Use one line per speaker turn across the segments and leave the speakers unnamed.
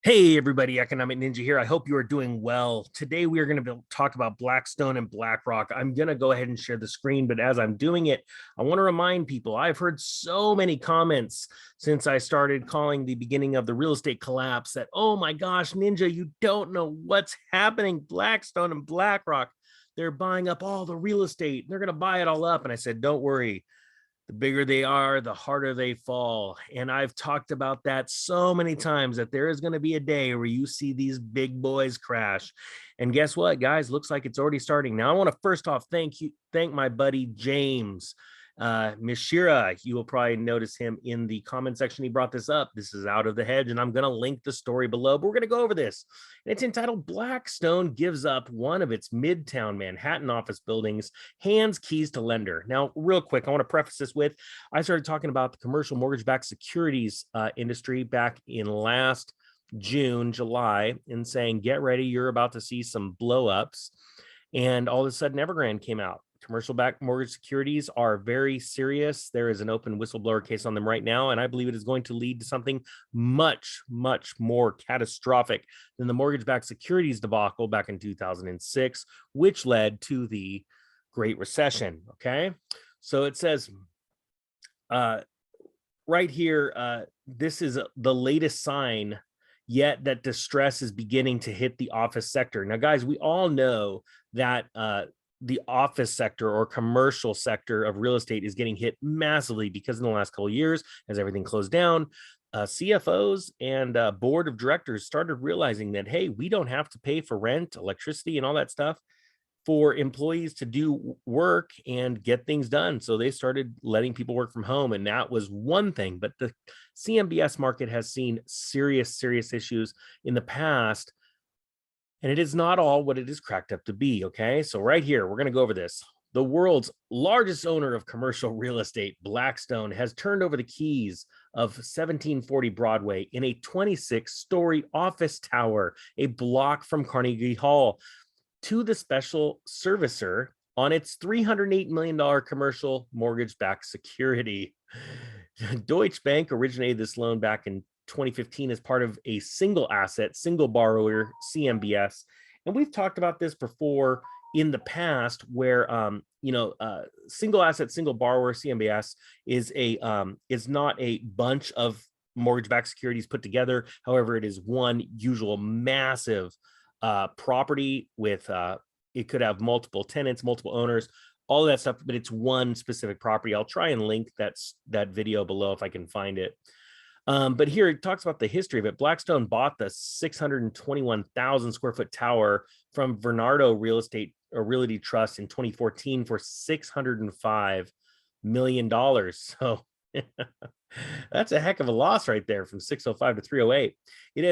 Hey everybody, Economic Ninja here. I hope you are doing well. Today we are going to talk about Blackstone and Blackrock. I'm going to go ahead and share the screen, but as I'm doing it, I want to remind people I've heard so many comments since I started calling the beginning of the real estate collapse that, oh my gosh, Ninja, you don't know what's happening. Blackstone and Blackrock, they're buying up all the real estate. They're going to buy it all up. And I said, don't worry, the bigger they are, the harder they fall. And I've talked about that so many times that there is going to be a day where you see these big boys crash. And guess what, guys? Looks like it's already starting. Now, I want to first off thank my buddy James. Mishira, you will probably notice him in the comment section. He brought this up. This is out of the hedge, and I'm going to link the story below, but we're going to go over this. And it's entitled Blackstone Gives Up One of Its Midtown Manhattan Office Buildings, Hands Keys to Lender. Now, real quick, I want to preface this with, I started talking about the commercial mortgage-backed securities industry back in last June, July, and saying, get ready, you're about to see some blow-ups. And all of a sudden, Evergrande came out. Commercial backed mortgage securities are very serious. There is an open whistleblower case on them right now, and I believe it is going to lead to something much, much more catastrophic than the mortgage backed securities debacle back in 2006, which led to the Great Recession. Okay. So it says right here, this is the latest sign yet that distress is beginning to hit the office sector. Now, guys, we all know that the office sector or commercial sector of real estate is getting hit massively because in the last couple of years, as everything closed down, CFOs and board of directors started realizing that, hey, we don't have to pay for rent, electricity, and all that stuff for employees to do work and get things done. So they started letting people work from home. And that was one thing. But the CMBS market has seen serious issues in the past. And it is not all what it is cracked up to be. Okay. So right here, we're going to go over this. The world's largest owner of commercial real estate, Blackstone, has turned over the keys of 1740 Broadway in a 26-story office tower, a block from Carnegie Hall, to the special servicer on its $308 million commercial mortgage-backed security. Deutsche Bank originated this loan back in 2015 as part of a single asset, single borrower CMBS. And we've talked about this before in the past where, single asset, single borrower CMBS is not a bunch of mortgage-backed securities put together. However, it is one usual massive property with it could have multiple tenants, multiple owners, all of that stuff, but it's one specific property. I'll try and link that video below if I can find it. But here it talks about the history of it. Blackstone bought the 621,000 square foot tower from Bernardo Real Estate or Realty Trust in 2014 for $605 million. So that's a heck of a loss right there, from 605 to 308. It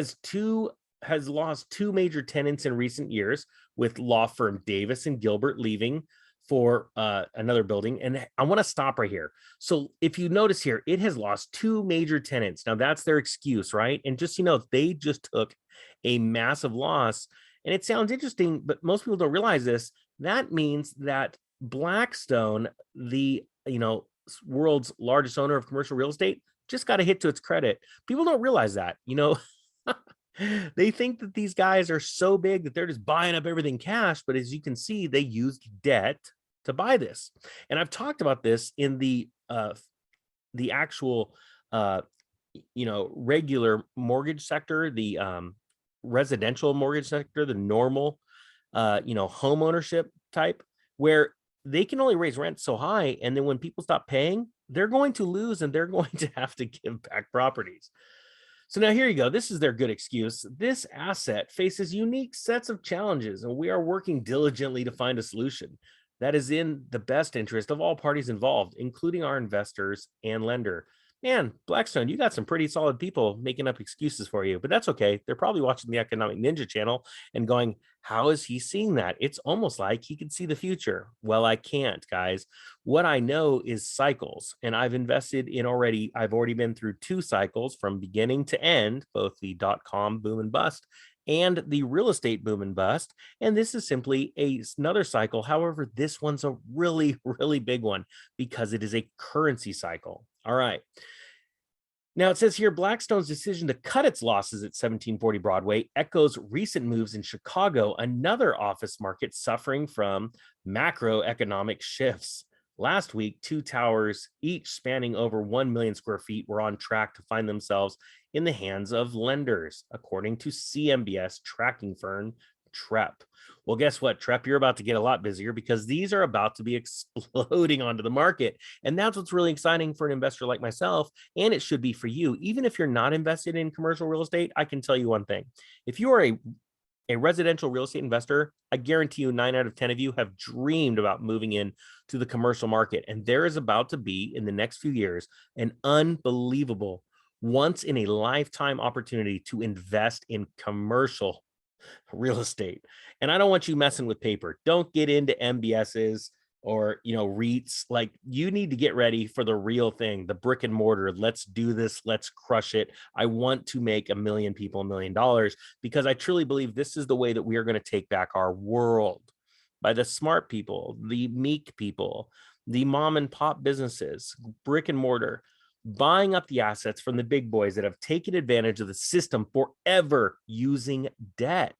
has lost two major tenants in recent years, with law firm Davis and Gilbert leaving for another building. And I want to stop right here. So if you notice here, it has lost two major tenants. Now that's their excuse, right? And just, they just took a massive loss. And it sounds interesting, but most people don't realize this. That means that Blackstone, the, world's largest owner of commercial real estate, just got a hit to its credit. People don't realize that, they think that these guys are so big that they're just buying up everything cash. But as you can see, they used debt to buy this. And I've talked about this in the actual, regular mortgage sector, the residential mortgage sector, the normal, home ownership type, where they can only raise rent so high. And then when people stop paying, they're going to lose and they're going to have to give back properties. So now here you go. This is their good excuse. This asset faces unique sets of challenges, and we are working diligently to find a solution that is in the best interest of all parties involved, including our investors and lender. Man, Blackstone, you got some pretty solid people making up excuses for you, but that's okay. They're probably watching the Economic Ninja channel and going, how is he seeing that? It's almost like he can see the future. Well, I can't, guys. What I know is cycles, and I've already been through two cycles from beginning to end, both the .com boom and bust and the real estate boom and bust. And this is simply another cycle. However, this one's a really, really big one because it is a currency cycle. All right. Now it says here, Blackstone's decision to cut its losses at 1740 Broadway echoes recent moves in Chicago, another office market suffering from macroeconomic shifts. Last week, two towers, each spanning over 1 million square feet, were on track to find themselves in the hands of lenders, according to CMBS tracking firm TREP. Well, guess what, TREP? You're about to get a lot busier because these are about to be exploding onto the market. And that's what's really exciting for an investor like myself. And it should be for you. Even if you're not invested in commercial real estate, I can tell you one thing. If you are a residential real estate investor, I guarantee you 9 out of 10 of you have dreamed about moving in to the commercial market. And there is about to be, in the next few years, an unbelievable, once in a lifetime opportunity to invest in commercial real estate. And I don't want you messing with paper. Don't get into MBSs or, REITs. Like, you need to get ready for the real thing, the brick and mortar. Let's do this. Let's crush it. I want to make 1 million people $1 million, because I truly believe this is the way that we are going to take back our world, by the smart people, the meek people, the mom and pop businesses, brick and mortar, buying up the assets from the big boys that have taken advantage of the system forever using debt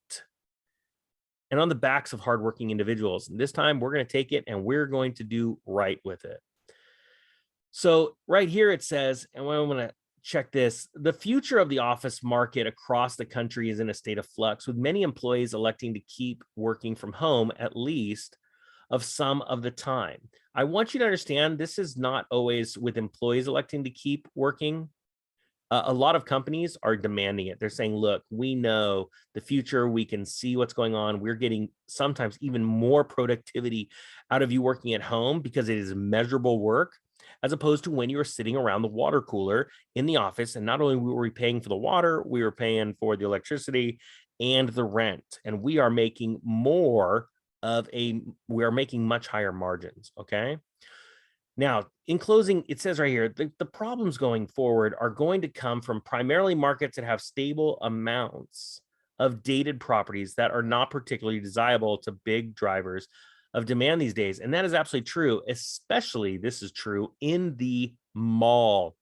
and on the backs of hardworking individuals. And this time we're going to take it and we're going to do right with it. So right here it says, and I'm going to check this, the future of the office market across the country is in a state of flux, with many employees electing to keep working from home, at least of some of the time. I want you to understand, this is not always with employees electing to keep working. A lot of companies are demanding it. They're saying, look, we know the future. We can see what's going on. We're getting sometimes even more productivity out of you working at home because it is measurable work, as opposed to when you were sitting around the water cooler in the office. And not only were we paying for the water, we were paying for the electricity and the rent. And we are making we are making much higher margins. Okay. Now, in closing, it says right here, the problems going forward are going to come from primarily markets that have stable amounts of dated properties that are not particularly desirable to big drivers of demand these days. And that is absolutely true. Especially, this is true in the mall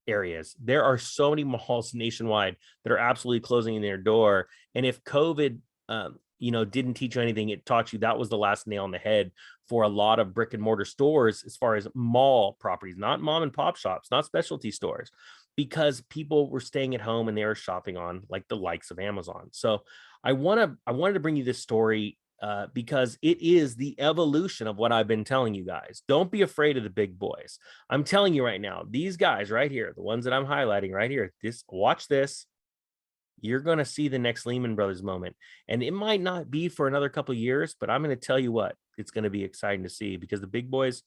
areas. There are so many malls nationwide that are absolutely closing their door. And if COVID, didn't teach you anything, it taught you that was the last nail in the head for a lot of brick and mortar stores, as far as mall properties, not mom and pop shops, not specialty stores, because people were staying at home and they were shopping on like the likes of Amazon. So I wanted to bring you this story because it is the evolution of what I've been telling you guys. Don't be afraid of the big boys. I'm telling you right now, these guys right here, the ones that I'm highlighting right here, watch this. You're going to see the next Lehman Brothers moment. And it might not be for another couple of years, but I'm going to tell you what, it's going to be exciting to see, because the big boys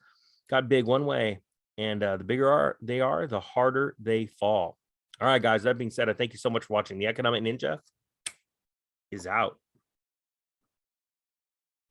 got big one way, and the bigger they are, the harder they fall. All right, guys, that being said, I thank you so much for watching. The Economic Ninja is out.